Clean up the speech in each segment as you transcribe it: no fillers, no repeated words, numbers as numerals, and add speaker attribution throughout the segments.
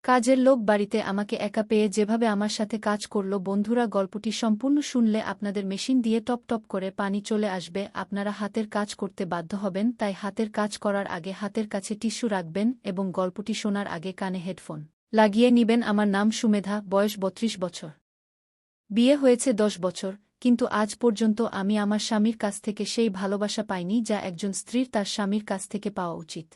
Speaker 1: কাজের লোক বাড়িতে আমাকে একা পেয়ে যেভাবে আমার সাথে কাজ করল। বন্ধুরা, গল্পটি সম্পূর্ণ শুনলে আপনাদের মেশিন দিয়ে টপ টপ করে পানি চলে আসবে। আপনারা হাতের কাজ করতে বাধ্য হবেন, তাই হাতের কাজ করার আগে হাতের কাছে টিস্যু রাখবেন এবং গল্পটি শোনার আগে কানে হেডফোন লাগিয়ে নিবেন। আমার নাম সুমেধা, বয়স ৩২ বছর। বিয়ে হয়েছে ১০ বছর, কিন্তু আজ পর্যন্ত আমি আমার স্বামীর কাছ থেকে সেই ভালোবাসা পাইনি যা একজন স্ত্রীর তার স্বামীর কাছ থেকে পাওয়া উচিত।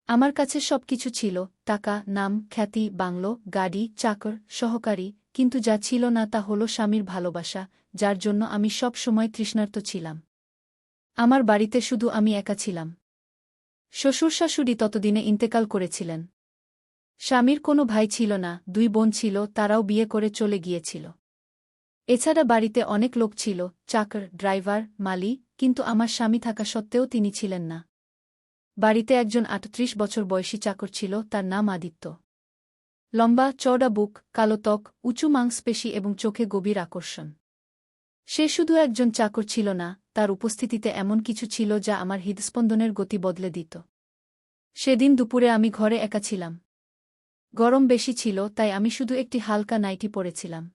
Speaker 1: আমার কাছে সবকিছু ছিল, টাকা, নাম, খ্যাতি, বাংলো, গাড়ি, চাকর, সহকারী, কিন্তু যা ছিল না তা হল স্বামীর ভালোবাসা, যার জন্য আমি সব সময় তৃষ্ণার্ত ছিলাম। আমার বাড়িতে শুধু আমি একা ছিলাম। শ্বশুর-শাশুড়ি ততদিনে ইন্তেকাল করেছিলেন। স্বামীর কোনো ভাই ছিল না, ২ বোন ছিল, তারাও বিয়ে করে চলে গিয়েছিল। এছাড়া বাড়িতে অনেক লোক ছিল, চাকর, ড্রাইভার, মালি, কিন্তু আমার স্বামী থাকা সত্ত্বেও তিনি ছিলেন না। বাড়িতে একজন ৩৮ বছর বয়সী চাকর ছিল, তার নাম আদিত্য। লম্বা, চওড়া বুক, কালো ত্বক, উঁচু মাংসপেশি এবং চোখে গভীর আকর্ষণ। সে শুধু একজন চাকর ছিল না, তার উপস্থিতিতে এমন কিছু ছিল যা আমার হৃদস্পন্দনের গতি বদলে দিত। সেদিন দুপুরে আমি ঘরে একা ছিলাম। গরম বেশি ছিল, তাই আমি শুধু একটি হালকা নাইটি পরেছিলাম।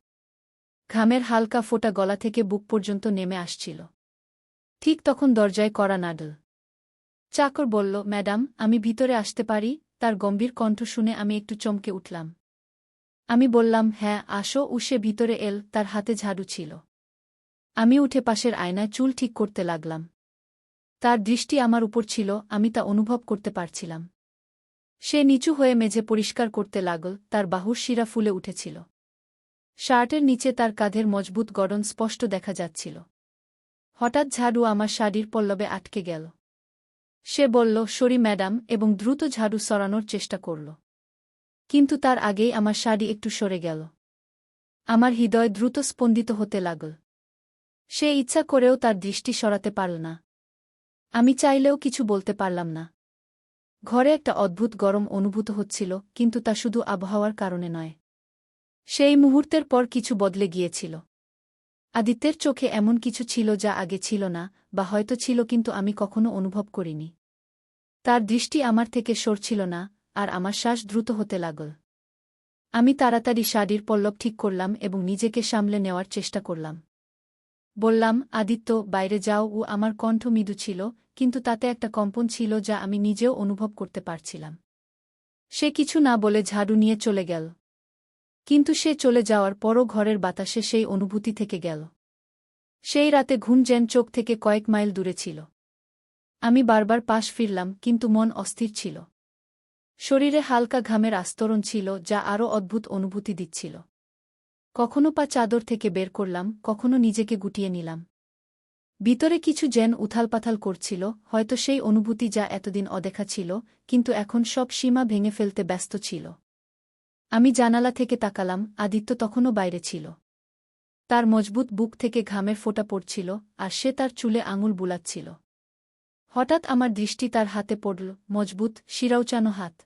Speaker 1: ঘামের হালকা ফোঁটা গলা থেকে বুক পর্যন্ত নেমে আসছিল। ঠিক তখন দরজায় কড়া নাড়ল। চাকর বলল, ম্যাডাম, আমি ভিতরে আসতে পারি? তার গম্ভীর কণ্ঠ শুনে আমি একটু চমকে উঠলাম। আমি বললাম, হ্যাঁ, আসো। সে ভিতরে এল, তার হাতে ঝাড়ু ছিল। আমি উঠে পাশের আয়নায় চুল ঠিক করতে লাগলাম। তার দৃষ্টি আমার উপর ছিল, আমি তা অনুভব করতে পারছিলাম। সে নিচু হয়ে মেঝে পরিষ্কার করতে লাগল, তার বাহুর শিরা ফুলে উঠেছিল। শার্টের নিচে তার কাঁধের মজবুত গড়ন স্পষ্ট দেখা যাচ্ছিল। হঠাৎ ঝাড়ু আমার শাড়ির পল্লবে আটকে গেল। সে বলল, সরি ম্যাডাম, এবং দ্রুত ঝাড়ু সরানোর চেষ্টা করল। কিন্তু তার আগেই আমার শাড়ি একটু সরে গেল। আমার হৃদয় দ্রুত স্পন্দিত হতে লাগল। সে ইচ্ছা করেও তার দৃষ্টি সরাতে পারল না। আমি চাইলেও কিছু বলতে পারলাম না। ঘরে একটা অদ্ভুত গরম অনুভূত হচ্ছিল, কিন্তু তা শুধু আবহাওয়ার কারণে নয়। সেই মুহূর্তের পর কিছু বদলে গিয়েছিল। আদিত্যের চোখে এমন কিছু ছিল যা আগে ছিল না, বা হয়তো ছিল কিন্তু আমি কখনো অনুভব করিনি। তার দৃষ্টি আমার থেকে সরছিল না, আর আমার শ্বাস দ্রুত হতে লাগল। আমি তাড়াতাড়ি শাড়ির পল্লব ঠিক করলাম এবং নিজেকে সামলে নেওয়ার চেষ্টা করলাম। বললাম, আদিত্য, বাইরে যাও। আমার কণ্ঠ মৃদু ছিল, কিন্তু তাতে একটা কম্পন ছিল যা আমি নিজেও অনুভব করতে পারছিলাম। সে কিছু না বলে ঝাড়ু নিয়ে চলে গেল। কিন্তু সে চলে যাওয়ার পরও ঘরের বাতাসে সেই অনুভূতি থেকে গেল। সেই রাতে ঘুম যেন চোখ থেকে কয়েক মাইল দূরে ছিল। আমি বারবার পাশ ফিরলাম, কিন্তু মন অস্থির ছিল। শরীরে হালকা ঘামের আস্তরণ ছিল, যা আরও অদ্ভুত অনুভূতি দিচ্ছিল। কখনো পা চাদর থেকে বের করলাম, কখনো নিজেকে গুটিয়ে নিলাম। ভিতরে কিছু যেন উথালপাথাল করছিল, হয়তো সেই অনুভূতি যা এতদিন অদেখা ছিল, কিন্তু এখন সব সীমা ভেঙে ফেলতে ব্যস্ত ছিল। আমি জানালা থেকে তাকালাম, আদিত্য তখনও বাইরে ছিল। তার মজবুত বুক থেকে ঘামের ফোঁটা পড়ছিল, আর সে তার চুলে আঙুল বুলাচ্ছিল। হঠাৎ আমার দৃষ্টি তার হাতে পড়ল, মজবুত, শিরাউচানো হাত।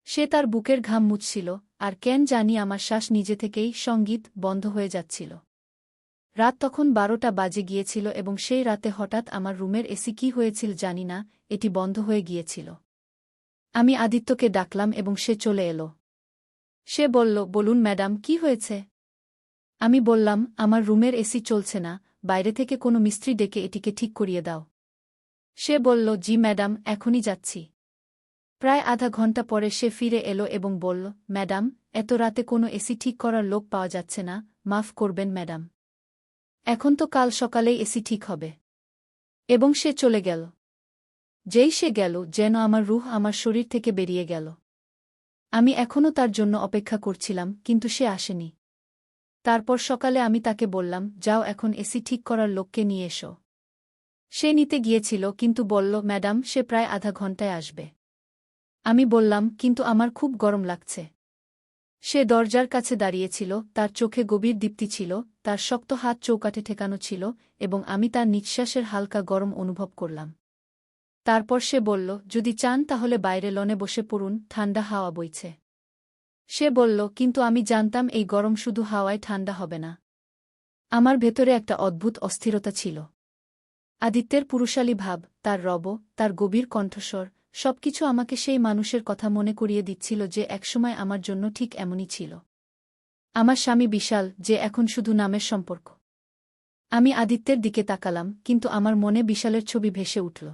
Speaker 1: সে তার বুকের ঘাম মুছছিল, আর কেন জানি আমার শ্বাস নিজে থেকেই সঙ্গীত বন্ধ হয়ে যাচ্ছিল। রাত তখন ১২টা বাজে গিয়েছিল এবং সেই রাতে হঠাৎ আমার রুমের এসি কি হয়েছিল জানি না, এটি বন্ধ হয়ে গিয়েছিল। আমি আদিত্যকে ডাকলাম এবং সে চলে এলো। সে বলল, বলুন ম্যাডাম, কি হয়েছে? আমি বললাম, আমার রুমের এসি চলছে না, বাইরে থেকে কোনো মিস্ত্রি ডেকে এটিকে ঠিক করিয়ে দাও। সে বলল, জি ম্যাডাম, এখনই যাচ্ছি। প্রায় আধা ঘন্টা পরে সে ফিরে এলো এবং বলল, ম্যাডাম, এত রাতে কোনো এসি ঠিক করার লোক পাওয়া যাচ্ছে না, মাফ করবেন ম্যাডাম। এখন তো কাল সকালেই এসি ঠিক হবে। এবং সে চলে গেল। যেই সে গেল, যেন আমার রুহ আমার শরীর থেকে বেরিয়ে গেল। আমি এখনও তার জন্য অপেক্ষা করছিলাম, কিন্তু সে আসেনি। তারপর সকালে আমি তাকে বললাম, যাও এখন এসি ঠিক করার লোককে নিয়ে এসো। সে নিতে গিয়েছিল, কিন্তু বলল, ম্যাডাম, সে প্রায় আধা ঘন্টায় আসবে। আমি বললাম, কিন্তু আমার খুব গরম লাগছে। সে দরজার কাছে দাঁড়িয়েছিল, তার চোখে গভীর দীপ্তি ছিল, তার শক্ত হাত চৌকাঠে ঠেকানো ছিল, এবং আমি তার নিঃশ্বাসের হালকা গরম অনুভব করলাম। তারপর সে বলল, যদি চান তাহলে বাইরে লনে বসে পড়ুন, ঠান্ডা হাওয়া বইছে। সে বলল, কিন্তু আমি জানতাম এই গরম শুধু হাওয়ায় ঠান্ডা হবে না। আমার ভেতরে একটা অদ্ভুত অস্থিরতা ছিল। আদিত্যের পুরুষালী ভাব, তার রব, তার গভীর কণ্ঠস্বর, সবকিছু আমাকে সেই মানুষের কথা মনে করিয়ে দিচ্ছিল যে একসময় আমার জন্য ঠিক এমনই ছিল। আমার স্বামী বিশাল, যে এখন শুধু নামের সম্পর্ক। আমি আদিত্যের দিকে তাকালাম, কিন্তু আমার মনে বিশালের ছবি ভেসে উঠল।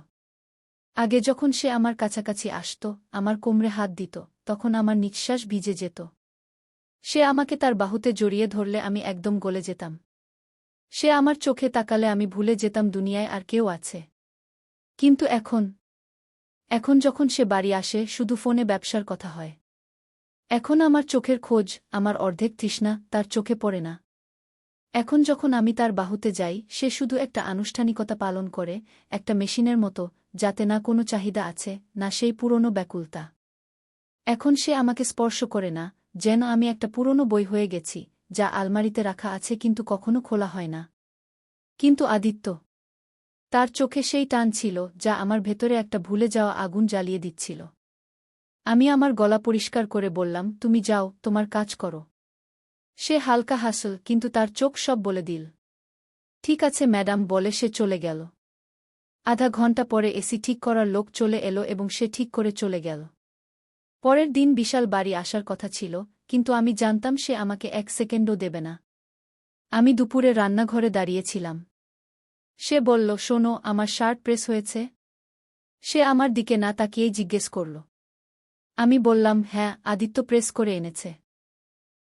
Speaker 1: আগে যখন সে আমার কাছাকাছি আসত, আমার কোমরে হাত দিত, তখন আমার নিঃশ্বাস ভিজে যেত। সে আমাকে তার বাহুতে জড়িয়ে ধরলে আমি একদম গলে যেতাম। সে আমার চোখে তাকালে আমি ভুলে যেতাম দুনিয়ায় আর কেউ আছে। কিন্তু এখন যখন সে বাড়ি আসে, শুধু ফোনে ব্যবসার কথা হয়। এখন আমার চোখের খোঁজ, আমার অর্ধেক তৃষ্ণা তার চোখে পড়ে না। এখন যখন আমি তার বাহুতে যাই, সে শুধু একটা আনুষ্ঠানিকতা পালন করে, একটা মেশিনের মতো, যাতে না কোনো চাহিদা আছে, না সেই পুরনো ব্যাকুলতা। এখন সে আমাকে স্পর্শ করে না, যেন আমি একটা পুরনো বই হয়ে গেছি, যা আলমারিতে রাখা আছে কিন্তু কখনো খোলা হয় না। কিন্তু আদিত্য, তার চোখে সেই টান ছিল যা আমার ভেতরে একটা ভুলে যাওয়া আগুন জ্বালিয়ে দিচ্ছিল। আমি আমার গলা পরিষ্কার করে বললাম, তুমি যাও, তোমার কাজ করো। সে হালকা হাসল, কিন্তু তার চোখ সব বলে দিল। ঠিক আছে ম্যাডাম, বলে সে চলে গেল। আধা ঘন্টা পরে এসি ঠিক করার লোক চলে এলো এবং সে ঠিক করে চলে গেল। পরের দিন বিশাল বাড়ি আসার কথা ছিল, কিন্তু আমি জানতাম সে আমাকে 1 সেকেন্ডও দেবে না। আমি দুপুরে রান্নাঘরে দাঁড়িয়েছিলাম। সে বলল, শোনো, আমার শার্ট প্রেস হয়েছে? সে আমার দিকে না তাকিয়েই জিজ্ঞেস করল। আমি বললাম, হ্যাঁ, আদিত্য প্রেস করে এনেছে।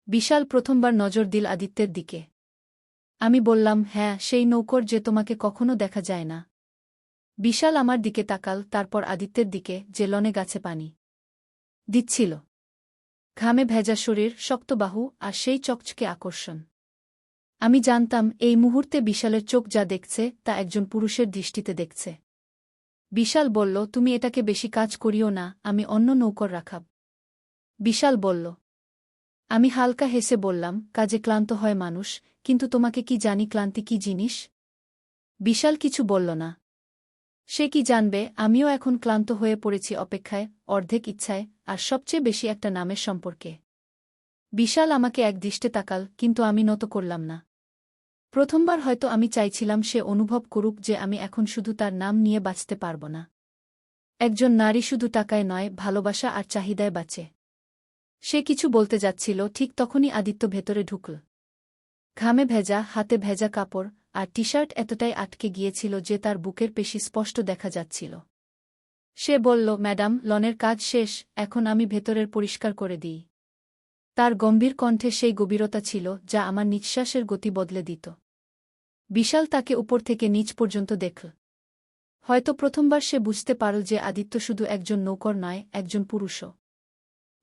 Speaker 1: বিশাল প্রথমবার নজর দিল আদিত্যের দিকে। আমি বললাম, হ্যাঁ, সেই নৌকর যে তোমাকে কখনো দেখা যায় না। বিশাল আমার দিকে তাকাল, তারপর আদিত্যের দিকে, যে লনে গাছে পানি দিচ্ছিল। ঘামে ভেজা শরীর, শক্ত বাহু আর সেই চকচকে আকর্ষণ। আমি জানতাম এই মুহূর্তে বিশালের চোখ যা দেখছে তা একজন পুরুষের দৃষ্টিতে দেখছে। বিশাল বলল, তুমি এটাকে বেশি কাজ করিও না, আমি অন্য নৌকর রাখাব। বিশাল বলল। আমি হালকা হেসে বললাম, কাজে ক্লান্ত হয় মানুষ, কিন্তু তোমাকে কি জানি ক্লান্তি কি জিনিস? বিশাল কিছু বলল না। সে কি জানবে আমিও এখন ক্লান্ত হয়ে পড়েছি অপেক্ষায়, অর্ধেক ইচ্ছায়, আর সবচেয়ে বেশি একটা নামের সম্পর্কে। বিশাল আমাকে একদৃষ্টে তাকাল, কিন্তু আমি নত করলাম না। প্রথমবার হয়তো আমি চাইছিলাম সে অনুভব করুক যে আমি এখন শুধু তার নাম নিয়ে বাঁচতে পারব না। একজন নারী শুধু টাকায় নয়, ভালোবাসা আর চাহিদায় বাঁচে। সে কিছু বলতে যাচ্ছিল, ঠিক তখনই আদিত্য ভেতরে ঢুকল। ঘামে ভেজা, হাতে ভেজা কাপড়, আর টি-শার্ট এতটাই আটকে গিয়েছিল যে তার বুকের পেশি স্পষ্ট দেখা যাচ্ছিল। সে বলল, ম্যাডাম, লনের কাজ শেষ, এখন আমি ভেতরের পরিষ্কার করে দিই। তার গম্ভীর কণ্ঠে সেই গভীরতা ছিল যা আমার নিঃশ্বাসের গতি বদলে দিত। বিশাল তাকে উপর থেকে নিচ পর্যন্ত দেখল। হয়তো প্রথমবার সে বুঝতে পারল যে আদিত্য শুধু একজন নৌকর নয়, একজন পুরুষও।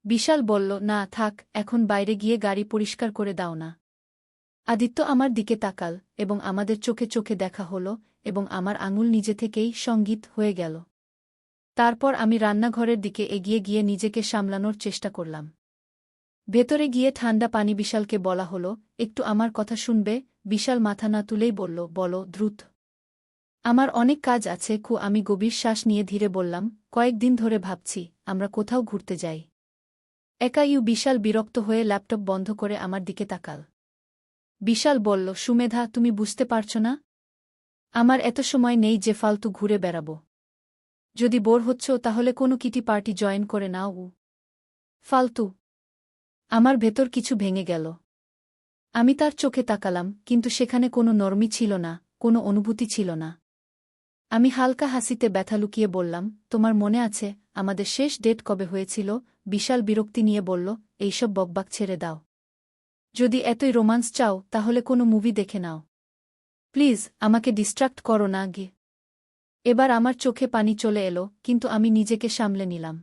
Speaker 1: বিশাল বলল, না থাক, এখন বাইরে গিয়ে গাড়ি পরিষ্কার করে দাও না। আদিত্য আমার দিকে তাকাল, এবং আমাদের চোখে চোখে দেখা হল, এবং আমার আঙুল নিজে থেকেই সঙ্গীত হয়ে গেল। তারপর আমি রান্নাঘরের দিকে এগিয়ে গিয়ে নিজেকে সামলানোর চেষ্টা করলাম। ভেতরে গিয়ে ঠান্ডা পানি বিশালকে বলা হল, একটু আমার কথা শুনবে? বিশাল মাথা না তুলেই বলল, বলো দ্রুত। আমার অনেক কাজ আছে। আমি গভীর শ্বাস নিয়ে ধীরে বললাম, কয়েকদিন ধরে ভাবছি আমরা কোথাও ঘুরতে যাই। বিশাল বিরক্ত হয়ে ল্যাপটপ বন্ধ করে আমার দিকে তাকাল। বিশাল বলল, সুমেধা, তুমি বুঝতে পারছ না? আমার এত সময় নেই যে ফালতু ঘুরে বেড়াব। যদি বোর হচ্ছ তাহলে কোনো কিটি পার্টি জয়েন করে নাও। ফালতু। আমার ভেতর কিছু ভেঙে গেল। আমি তার চোখে তাকালাম, কিন্তু সেখানে কোনো নরমি ছিল না, কোনো অনুভূতি ছিল না। আমি হালকা হাসিতে ব্যথা লুকিয়ে বললাম, তোমার মনে আছে আমাদের শেষ ডেট কবে হয়েছিল? বিশাল বিরক্তি নিয়ে বলল, এইসব বকবাক ছেড়ে দাও। যদি এতই রোমান্স চাও তাহলে কোনো মুভি দেখে নাও। প্লিজ, আমাকে ডিস্ট্রাক্ট করো না গে। এবার আমার চোখে পানি চলে এলো, কিন্তু আমি নিজেকে সামলে নিলাম।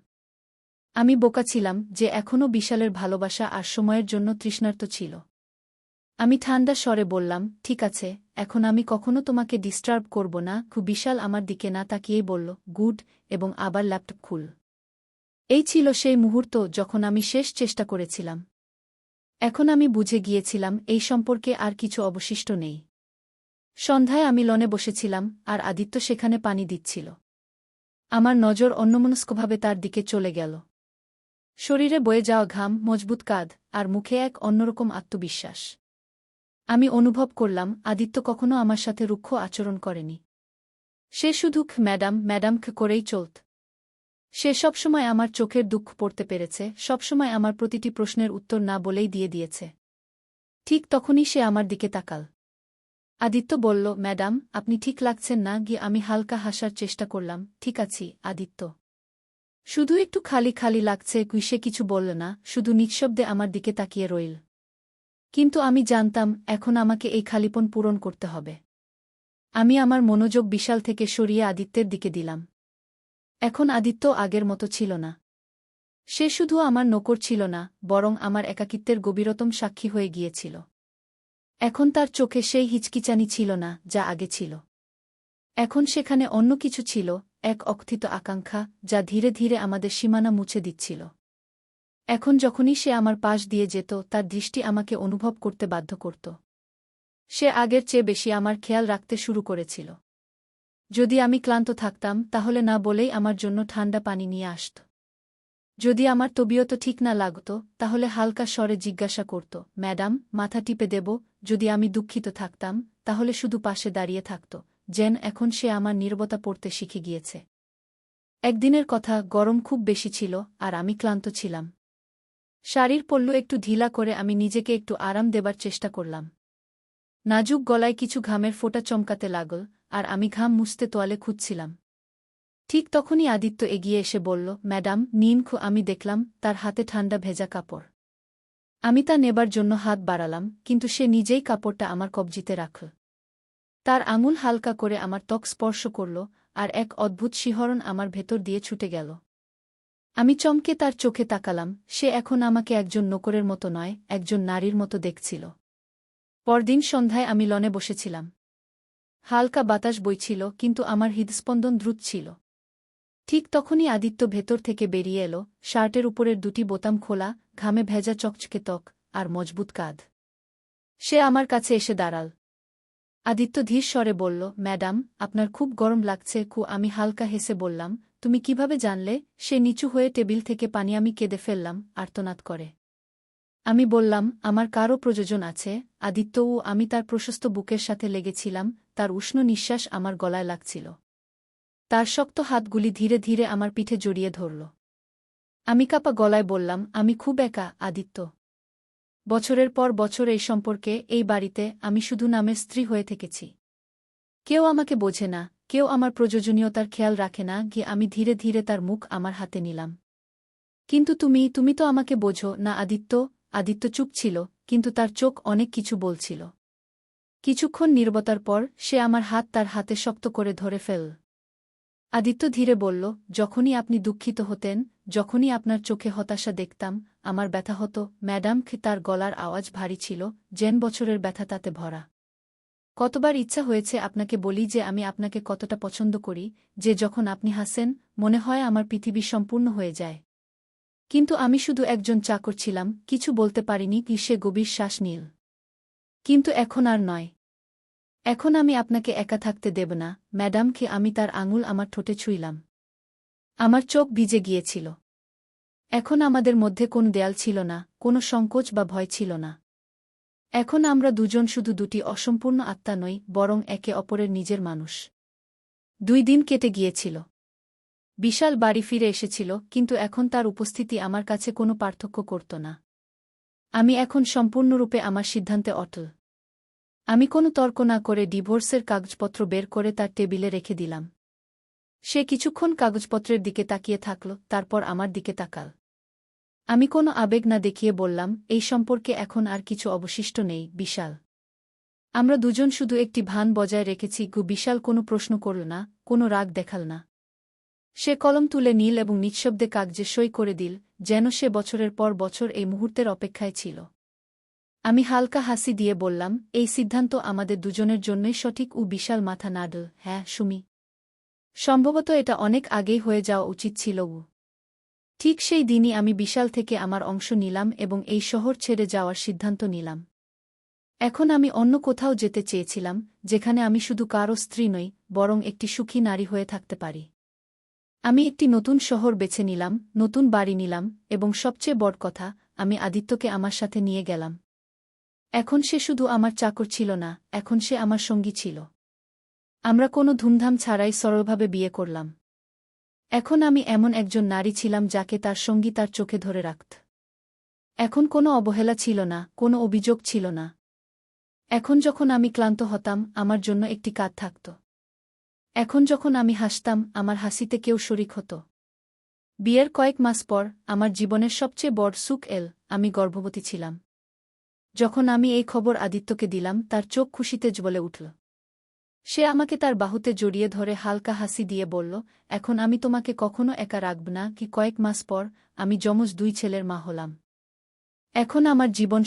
Speaker 1: আমি বোকা ছিলাম যে এখনও বিশালের ভালোবাসা আর সময়ের জন্য তৃষ্ণার্ত ছিল। আমি ঠান্ডা স্বরে বললাম, ঠিক আছে, এখন আমি কখনো তোমাকে ডিস্টার্ব করব না। বিশাল আমার দিকে না তাকিয়েই বলল, গুড, এবং আবার ল্যাপটপ খুল। এই ছিল সেই মুহূর্ত যখন আমি শেষ চেষ্টা করেছিলাম। এখন আমি বুঝে গিয়েছিলাম এই সম্পর্কে আর কিছু অবশিষ্ট নেই। সন্ধ্যায় আমি লনে বসেছিলাম, আর আদিত্য সেখানে পানি দিচ্ছিল। আমার নজর অন্যমনস্কভাবে তার দিকে চলে গেল। শরীরে বয়ে যাওয়া ঘাম, মজবুত কাঁধ, আর মুখে এক অন্যরকম আত্মবিশ্বাস। আমি অনুভব করলাম আদিত্য কখনো আমার সাথে রুক্ষ আচরণ করেনি। সে শুধু ম্যাডাম ম্যাডাম করেই চলত। সে সবসময় আমার চোখের দুঃখ পড়তে পেরেছে, সবসময় আমার প্রতিটি প্রশ্নের উত্তর না বলেই দিয়ে দিয়েছে। ঠিক তখনই সে আমার দিকে তাকাল। আদিত্য বলল, ম্যাডাম, আপনি ঠিক লাগছেন না। গিয়ে আমি হালকা হাসার চেষ্টা করলাম। ঠিক আছি আদিত্য, শুধু একটু খালি খালি লাগছে। সে কিছু বলল না, শুধু নিঃশব্দে আমার দিকে তাকিয়ে রইল। কিন্তু আমি জানতাম এখন আমাকে এই খালিপন পূরণ করতে হবে। আমি আমার মনোযোগ বিশাল থেকে সরিয়ে আদিত্যের দিকে দিলাম। এখন আদিত্য আগের মতো ছিল না। সে শুধু আমার নকর ছিল না, বরং আমার একাকিত্বের গভীরতম সাক্ষী হয়ে গিয়েছিল। এখন তার চোখে সেই হিচকিচানি ছিল না যা আগে ছিল। এখন সেখানে অন্য কিছু ছিল, এক অকথিত আকাঙ্ক্ষা যা ধীরে ধীরে আমাদের সীমানা মুছে দিচ্ছিল। এখন যখনই সে আমার পাশ দিয়ে যেত, তার দৃষ্টি আমাকে অনুভব করতে বাধ্য করত। সে আগের চেয়ে বেশি আমার খেয়াল রাখতে শুরু করেছিল। যদি আমি ক্লান্ত থাকতাম, তাহলে না বলেই আমার জন্য ঠান্ডা পানি নিয়ে আসত। যদি আমার তবিয়ত ঠিক না লাগত, তাহলে হালকা স্বরে জিজ্ঞাসা করত, ম্যাডাম, মাথা টিপে দেব? যদি আমি দুঃখিত থাকতাম, তাহলে শুধু পাশে দাঁড়িয়ে থাকত। যেন এখন সে আমার নীরবতা পড়তে শিখে গিয়েছে। একদিনের কথা, গরম খুব বেশি ছিল, আর আমি ক্লান্ত ছিলাম। শাড়ির পল্লু একটু ঢিলা করে আমি নিজেকে একটু আরাম দেবার চেষ্টা করলাম। নাজুক গলায় কিছু ঘামের ফোঁটা চমকাতে লাগল, আর আমি ঘাম মুছতে তোয়ালে খুঁজছিলাম। ঠিক তখনই আদিত্য এগিয়ে এসে বলল, ম্যাডাম, নিন। আমি দেখলাম তার হাতে ঠান্ডা ভেজা কাপড়। আমি তা নেবার জন্য হাত বাড়ালাম, কিন্তু সে নিজেই কাপড়টা আমার কবজিতে রাখল। তার আঙুল হালকা করে আমার ত্বক স্পর্শ করল, আর এক অদ্ভুত শিহরণ আমার ভেতর দিয়ে ছুটে গেল। আমি চমকে তার চোখে তাকালাম। সে এখন আমাকে একজন নকরের মতো নয়, একজন নারীর মতো দেখছিল। পরদিন সন্ধ্যায় আমি লনে বসেছিলাম। হালকা বাতাস বইছিল, কিন্তু আমার হৃদস্পন্দন দ্রুত ছিল। ঠিক তখনই আদিত্য ভেতর থেকে বেরিয়ে এলো, শার্টের উপরের দুটি বোতাম খোলা, ঘামে ভেজা চকচকে ত্বক, আর মজবুত কাঁধ। সে আমার কাছে এসে দাঁড়াল। আদিত্য ধীর স্বরে বলল, ম্যাডাম, আপনার খুব গরম লাগছে। আমি হালকা হেসে বললাম, তুমি কিভাবে জানলে? সে নিচু হয়ে টেবিল থেকে পানি আমি কেঁদে ফেললাম, আর্তনাদ করে। আমি বললাম, আমার কারও প্রয়োজন আছে। আদিত্যও। আমি তার প্রশস্ত বুকের সাথে লেগেছিলাম, তার উষ্ণ নিঃশ্বাস আমার গলায় লাগছিল। তার শক্ত হাতগুলি ধীরে ধীরে আমার পিঠে জড়িয়ে ধরল। আমি কাঁপা গলায় বললাম, আমি খুব একা আদিত্য। বছরের পর বছর এই সম্পর্কে, এই বাড়িতে আমি শুধু নামের স্ত্রী হয়ে থেকেছি। কেউ আমাকে বোঝে না, কেউ আমার প্রয়োজনীয়তার খেয়াল রাখে না। আমি ধীরে ধীরে তার মুখ আমার হাতে নিলাম। কিন্তু তুমি তো আমাকে বোঝো না আদিত্য। আদিত্য চুপ ছিল, কিন্তু তার চোখ অনেক কিছু বলছিল। কিছুক্ষণ নীরবতার পর সে আমার হাত তার হাতে শক্ত করে ধরে ফেলল। আদিত্য ধীরে বলল, যখনই আপনি দুঃখিত হতেন, যখনই আপনার চোখে হতাশা দেখতাম, আমার ব্যথা হতো। ম্যাডাম। তার গলার আওয়াজ ভারী ছিল, যেন বছরের ব্যথা তাতে ভরা। কতবার ইচ্ছা হয়েছে আপনাকে বলি যে আমি আপনাকে কতটা পছন্দ করি, যে যখন আপনি হাসেন, মনে হয় আমার পৃথিবী সম্পূর্ণ হয়ে যায়। কিন্তু আমি শুধু একজন চাকর ছিলাম, কিছু বলতে পারিনি। সে গভীর শ্বাস নিল। কিন্তু এখন আর নয়। এখন আমি আপনাকে একা থাকতে দেব না, ম্যাডাম। আমি তার আঙুল আমার ঠোঁটে ছুঁইলাম। আমার চোখ ভিজে গিয়েছিল। এখন আমাদের মধ্যে কোনো দেয়াল ছিল না, কোনো সংকোচ বা ভয় ছিল না। এখন আমরা দুজন শুধু দুটি অসম্পূর্ণ আত্মা নই, বরং একে অপরের নিজের মানুষ। 2 দিন কেটে গিয়েছিল। বিশাল বাড়ি ফিরে এসেছিল, কিন্তু এখন তার উপস্থিতি আমার কাছে কোনো পার্থক্য করত না। আমি এখন সম্পূর্ণরূপে আমার সিদ্ধান্তে অটল। আমি কোনো তর্ক না করে ডিভোর্সের কাগজপত্র বের করে তার টেবিলে রেখে দিলাম। সে কিছুক্ষণ কাগজপত্রের দিকে তাকিয়ে থাকল, তারপর আমার দিকে তাকাল। আমি কোনো আবেগ না দেখিয়ে বললাম, এই সম্পর্কে এখন আর কিছু অবশিষ্ট নেই বিশাল। আমরা দুজন শুধু একটি ভান বজায় রেখেছি। বিশাল কোনো প্রশ্ন করল না, কোনো রাগ দেখাল না। সে কলম তুলে নীল এবং নিঃশব্দে কাগজে সই করে দিল, যেন সে বছরের পর বছর এই মুহূর্তের অপেক্ষায় ছিল। আমি হালকা হাসি দিয়ে বললাম, এই সিদ্ধান্ত আমাদের দুজনের জন্যই সঠিক। বিশাল মাথা নাড়ল, হ্যাঁ সুমি। সম্ভবত এটা অনেক আগেই হয়ে যাওয়া উচিত ছিল। ঠিক সেই দিনই আমি বিশাল থেকে আমার অংশ নিলাম এবং এই শহর ছেড়ে যাওয়ার সিদ্ধান্ত নিলাম। এখন আমি অন্য কোথাও যেতে চেয়েছিলাম, যেখানে আমি শুধু কারও স্ত্রী নই, বরং একটি সুখী নারী হয়ে থাকতে পারি। আমি একটি নতুন শহর বেছে নিলাম, নতুন বাড়ি নিলাম, এবং সবচেয়ে বড় কথা, আমি আদিত্যকে আমার সাথে নিয়ে গেলাম। এখন সে শুধু আমার চাকর ছিল না, এখন সে আমার সঙ্গী ছিল। আমরা কোনো ধুমধাম ছাড়াই সরলভাবে বিয়ে করলাম। এখন আমি এমন একজন নারী ছিলাম যাকে তার সঙ্গী তার চোখে ধরে রাখত। এখন কোনো অবহেলা ছিল না, কোনো অভিযোগ ছিল না। এখন যখন আমি ক্লান্ত হতাম, আমার জন্য একটি কাঁধ থাকত। এখন যখন আমি হাসতাম, আমার হাসিতে কেউ শরিক হতো। বিয়ের কয়েক মাস পর আমার জীবনের সবচেয়ে বড় সুখ এল, আমি গর্ভবতী ছিলাম। যখন আমি এই খবর আদিত্যকে দিলাম, তার চোখ খুশিতে জ্বলে উঠল। সে আমাকে তার বাহুতে জড়িয়ে ধরে হালকা হাসি দিয়ে বলল, এখন আমি তোমাকে কখনো একা রাখব না। কি কয়েক মাস পর আমি যমজ 2 ছেলের মা হলাম। এখন আমার জীবন